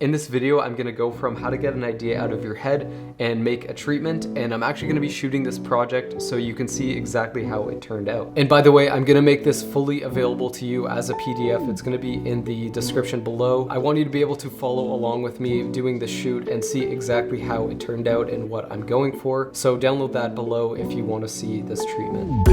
In this video, I'm gonna go from how to get an idea out of your head and make a treatment, and I'm actually gonna be shooting this project so you can see exactly how it turned out. And by the way, I'm gonna make this fully available to you as a PDF. It's gonna be in the description below. I want you to be able to follow along with me doing the shoot and see exactly how it turned out and what I'm going for. So download that below if you wanna see this treatment.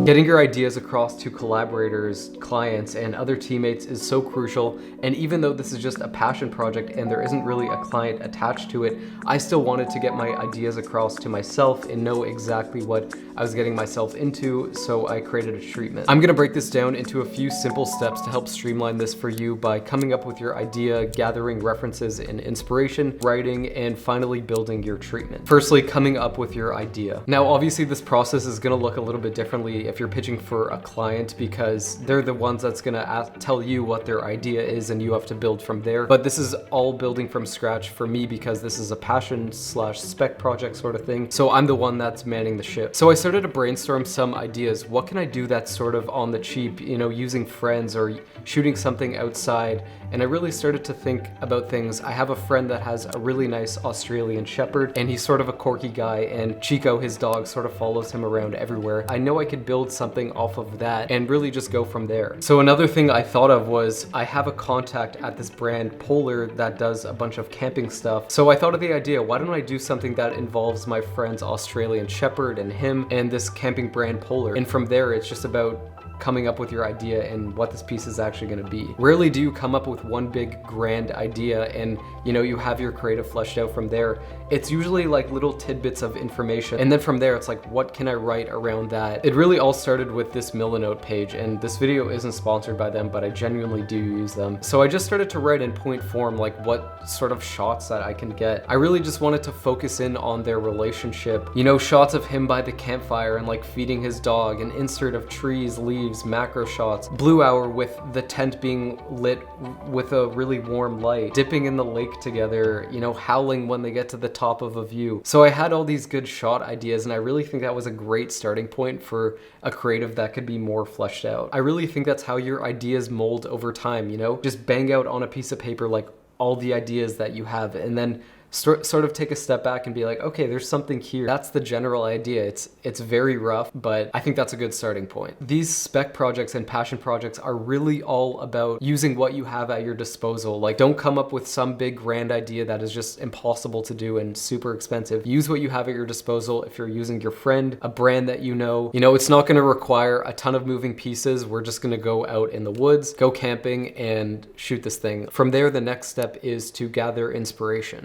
Getting your ideas across to collaborators, clients, and other teammates is so crucial, and even though this is just a passion project and there isn't really a client attached to it, I still wanted to get my ideas across to myself and know exactly what I was getting myself into, so I created a treatment. I'm gonna break this down into a few simple steps to help streamline this for you by coming up with your idea, gathering references and inspiration, writing, and finally building your treatment. Firstly, coming up with your idea. Now, obviously this process is gonna look a little bit differently if you're pitching for a client, because they're the ones that's gonna tell you what their idea is and you have to build from there. But this is all building from scratch for me because this is a passion/spec project sort of thing. So I'm the one that's manning the ship. So I started to brainstorm some ideas. What can I do that's sort of on the cheap, you know, using friends or shooting something outside? And I really started to think about things. I have a friend that has a really nice Australian Shepherd, and he's sort of a quirky guy, and Chico, his dog, sort of follows him around everywhere. I know I could build something off of that and really just go from there. So another thing I thought of was I have a contact at this brand Polar that does a bunch of camping stuff. So I thought of the idea, why don't I do something that involves my friend's Australian Shepherd and him and this camping brand Polar? And from there, it's just about coming up with your idea and what this piece is actually going to be. Rarely do you come up with one big grand idea and you have your creative fleshed out from there. It's usually like little tidbits of information, and then from there it's like, what can I write around that? It really all started with this Milanote page, and this video isn't sponsored by them, but I genuinely do use them. So I just started to write in point form like what sort of shots that I can get. I really just wanted to focus in on their relationship. Shots of him by the campfire and like feeding his dog, an insert of trees, leaves, macro shots, blue hour with the tent being lit with a really warm light, dipping in the lake together, howling when they get to the top of a view. So I had all these good shot ideas, and I really think that was a great starting point for a creative that could be more fleshed out. I really think that's how your ideas mold over time, just bang out on a piece of paper like all the ideas that you have, and then sort of take a step back and be like, okay, there's something here. That's the general idea. It's very rough, but I think that's a good starting point. These spec projects and passion projects are really all about using what you have at your disposal. Like, don't come up with some big grand idea that is just impossible to do and super expensive. Use what you have at your disposal. If you're using your friend, a brand that it's not gonna require a ton of moving pieces. We're just gonna go out in the woods, go camping, and shoot this thing. From there, the next step is to gather inspiration.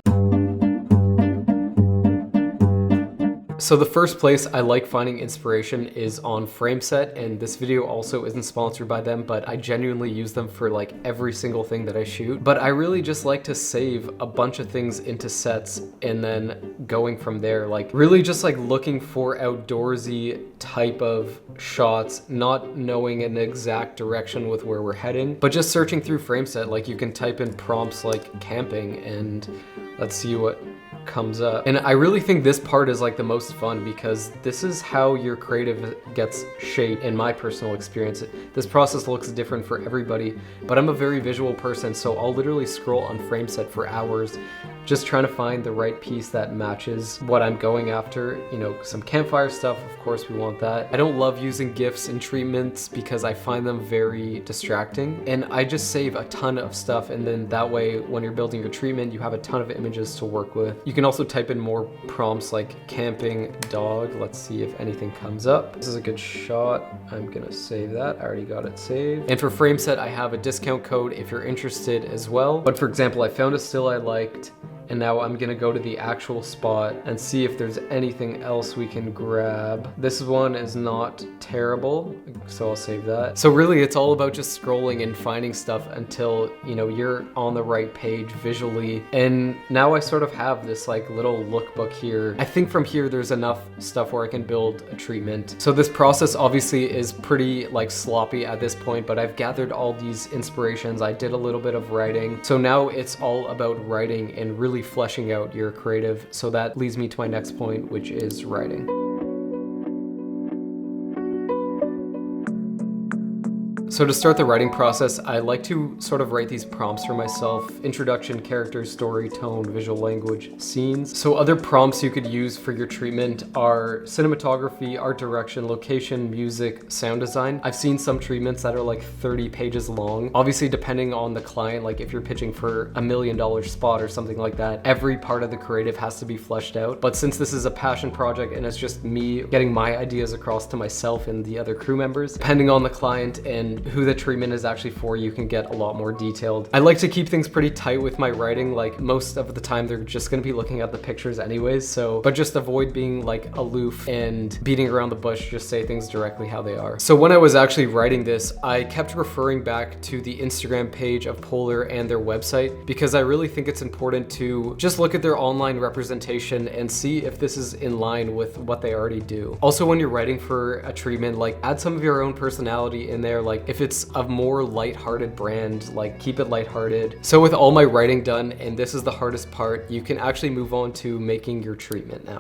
So the first place I like finding inspiration is on Frameset, and this video also isn't sponsored by them, but I genuinely use them for like every single thing that I shoot. But I really just like to save a bunch of things into sets and then going from there, like really just like looking for outdoorsy type of shots, not knowing an exact direction with where we're heading, but just searching through Frameset. Like, you can type in prompts like camping and let's see what comes up. And I really think this part is like the most fun, because this is how your creative gets shaped in my personal experience. This process looks different for everybody, but I'm a very visual person, so I'll literally scroll on Frameset for hours just trying to find the right piece that matches what I'm going after. Some campfire stuff, of course we want that. I don't love using GIFs and treatments because I find them very distracting, and I just save a ton of stuff, and then that way when you're building your treatment, you have a ton of images to work with. You can also type in more prompts like camping dog. Let's see if anything comes up. This is a good shot. I'm gonna save that. I already got it saved. And for Frameset, I have a discount code if you're interested as well. But for example, I found a still I liked, and now I'm gonna go to the actual spot and see if there's anything else we can grab. This one is not terrible, so I'll save that. So really, it's all about just scrolling and finding stuff until you're on the right page visually. And now I sort of have this like little lookbook here. I think from here there's enough stuff where I can build a treatment. So this process obviously is pretty like sloppy at this point, but I've gathered all these inspirations. I did a little bit of writing. So now it's all about writing and really fleshing out your creative. So that leads me to my next point, which is writing. So to start the writing process, I like to sort of write these prompts for myself: introduction, character, story, tone, visual language, scenes. So other prompts you could use for your treatment are cinematography, art direction, location, music, sound design. I've seen some treatments that are like 30 pages long. Obviously, depending on the client, like if you're pitching for $1 million spot or something like that, every part of the creative has to be fleshed out. But since this is a passion project and it's just me getting my ideas across to myself and the other crew members, depending on the client and who the treatment is actually for, you can get a lot more detailed. I like to keep things pretty tight with my writing. Like most of the time they're just going to be looking at the pictures anyways, but just avoid being like aloof and beating around the bush. Just say things directly how they are. So when I was actually writing this, I kept referring back to the Instagram page of Polar and their website, because I really think it's important to just look at their online representation and see if this is in line with what they already do. Also, when you're writing for a treatment, like add some of your own personality in there. Like if it's a more lighthearted brand, like keep it lighthearted. So with all my writing done, and this is the hardest part, you can actually move on to making your treatment now.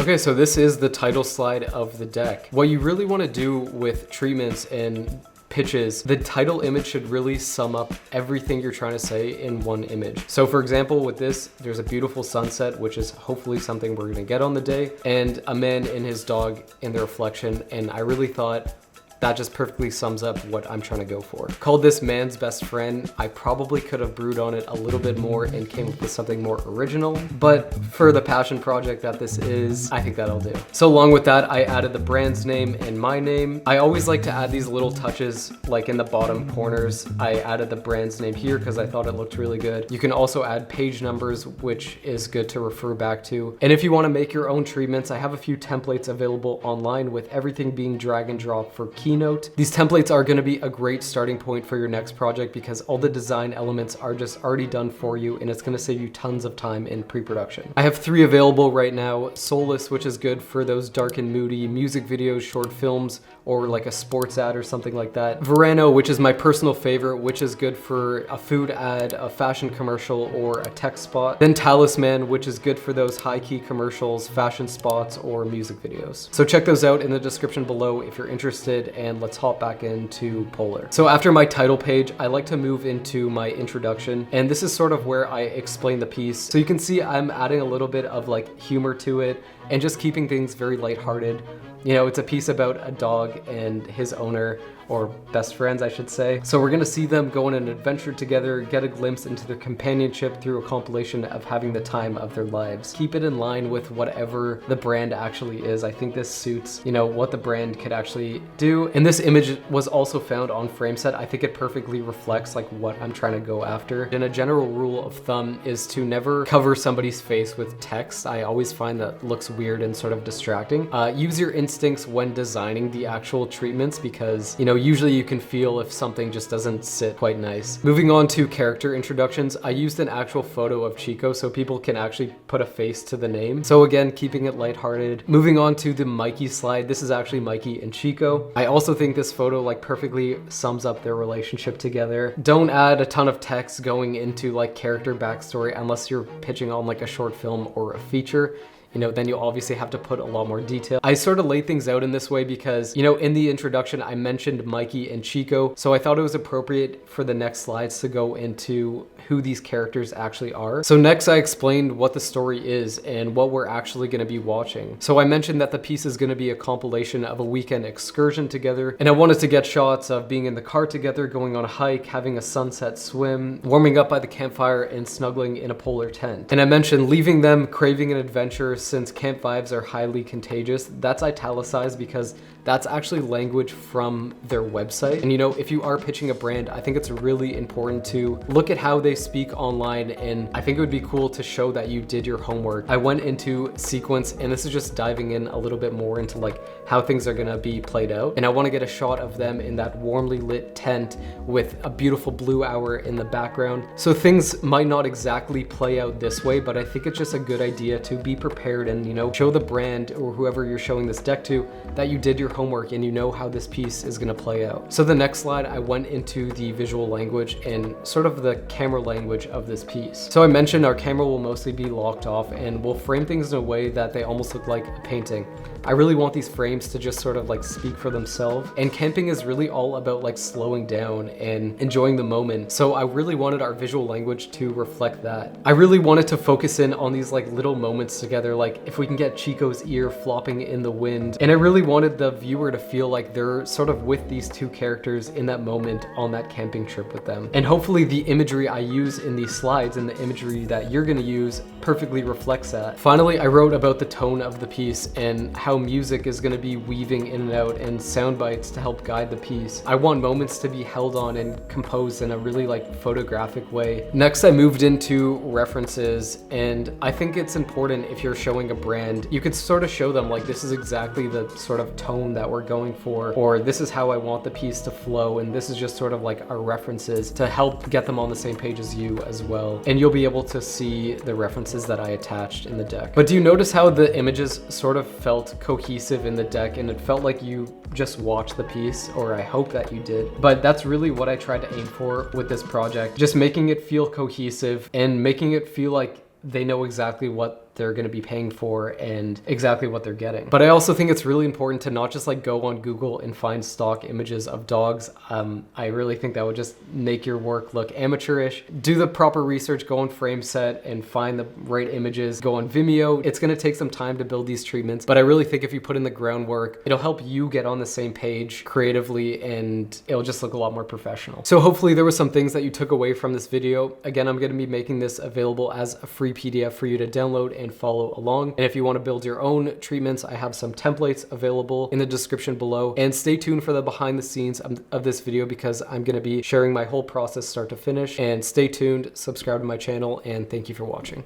Okay, so this is the title slide of the deck. What you really want to do with treatments and pitches, the title image should really sum up everything you're trying to say in one image. So for example, with this, there's a beautiful sunset, which is hopefully something we're gonna get on the day, and a man and his dog in the reflection, and I really thought that just perfectly sums up what I'm trying to go for. Called this Man's Best Friend. I probably could have brewed on it a little bit more and came up with something more original, but for the passion project that this is, I think that'll do. So along with that, I added the brand's name and my name. I always like to add these little touches, like in the bottom corners. I added the brand's name here because I thought it looked really good. You can also add page numbers, which is good to refer back to. And if you want to make your own treatments, I have a few templates available online with everything being drag and drop for Keynote. These templates are going to be a great starting point for your next project because all the design elements are just already done for you, and it's going to save you tons of time in pre-production. I have 3 available right now: Soulless, which is good for those dark and moody music videos, short films, or like a sports ad or something like that; Verano, which is my personal favorite, which is good for a food ad, a fashion commercial, or a tech spot; then Talisman, which is good for those high-key commercials, fashion spots, or music videos. So check those out in the description below if you're interested, and let's hop back into Polar. So after my title page, I like to move into my introduction, and this is sort of where I explain the piece. So you can see I'm adding a little bit of like humor to it and just keeping things very lighthearted. You know, it's a piece about a dog and his owner, or best friends, I should say. So we're gonna see them go on an adventure together, get a glimpse into their companionship through a compilation of having the time of their lives. Keep it in line with whatever the brand actually is. I think this suits, you know, what the brand could actually do. And this image was also found on Frameset. I think it perfectly reflects like what I'm trying to go after. And a general rule of thumb is to never cover somebody's face with text. I always find that looks weird and sort of distracting. Use your instincts when designing the actual treatments, because, you know, usually you can feel if something just doesn't sit quite nice. Moving on to character introductions, I used an actual photo of Chico so people can actually put a face to the name. So again, keeping it lighthearted. Moving on to the Mikey slide, this is actually Mikey and Chico. I also think this photo like perfectly sums up their relationship together. Don't add a ton of text going into like character backstory unless you're pitching on like a short film or a feature. You know, then you obviously have to put a lot more detail. I sort of lay things out in this way because, you know, in the introduction, I mentioned Mikey and Chico, so I thought it was appropriate for the next slides to go into who these characters actually are. So next I explained what the story is and what we're actually going to be watching. So I mentioned that the piece is going to be a compilation of a weekend excursion together, and I wanted to get shots of being in the car together, going on a hike, having a sunset swim, warming up by the campfire, and snuggling in a polar tent. And I mentioned leaving them craving an adventure since camp vibes are highly contagious. That's italicized because that's actually language from their website. And you know, if you are pitching a brand, I think it's really important to look at how they speak online, and I think it would be cool to show that you did your homework. I went into sequence, and this is just diving in a little bit more into like how things are gonna be played out. And I wanna get a shot of them in that warmly lit tent with a beautiful blue hour in the background. So things might not exactly play out this way, but I think it's just a good idea to be prepared and, you know, show the brand or whoever you're showing this deck to that you did your homework and you know how this piece is gonna play out. So the next slide, I went into the visual language and sort of the camera language of this piece. So I mentioned our camera will mostly be locked off and we'll frame things in a way that they almost look like a painting. I really want these frames to just sort of like speak for themselves. And camping is really all about like slowing down and enjoying the moment. So I really wanted our visual language to reflect that. I really wanted to focus in on these like little moments together, like if we can get Chico's ear flopping in the wind. And I really wanted the viewer to feel like they're sort of with these two characters in that moment on that camping trip with them. And hopefully the imagery I use in these slides and the imagery that you're gonna use perfectly reflects that. Finally, I wrote about the tone of the piece and how music is gonna be weaving in and out and sound bites to help guide the piece. I want moments to be held on and composed in a really like photographic way. Next, I moved into references, and I think it's important if you're showing a brand, you could sort of show them like this is exactly the sort of tone that we're going for, or this is how I want the piece to flow, and this is just sort of like our references to help get them on the same page as you as well. And you'll be able to see the references that I attached in the deck. But do you notice how the images sort of felt cohesive in the deck, and it felt like you just watched the piece, or I hope that you did. But that's really what I tried to aim for with this project, just making it feel cohesive and making it feel like they know exactly what they're going to be paying for and exactly what they're getting. But I also think it's really important to not just like go on Google and find stock images of dogs. I really think that would just make your work look amateurish. Do the proper research, go on FrameSet and find the right images, go on Vimeo. It's going to take some time to build these treatments, but I really think if you put in the groundwork, it'll help you get on the same page creatively and it'll just look a lot more professional. So hopefully there were some things that you took away from this video. Again, I'm going to be making this available as a free PDF for you to download and follow along. And if you want to build your own treatments, I have some templates available in the description below. And stay tuned for the behind the scenes of this video, because I'm going to be sharing my whole process start to finish. And stay tuned, subscribe to my channel, and thank you for watching.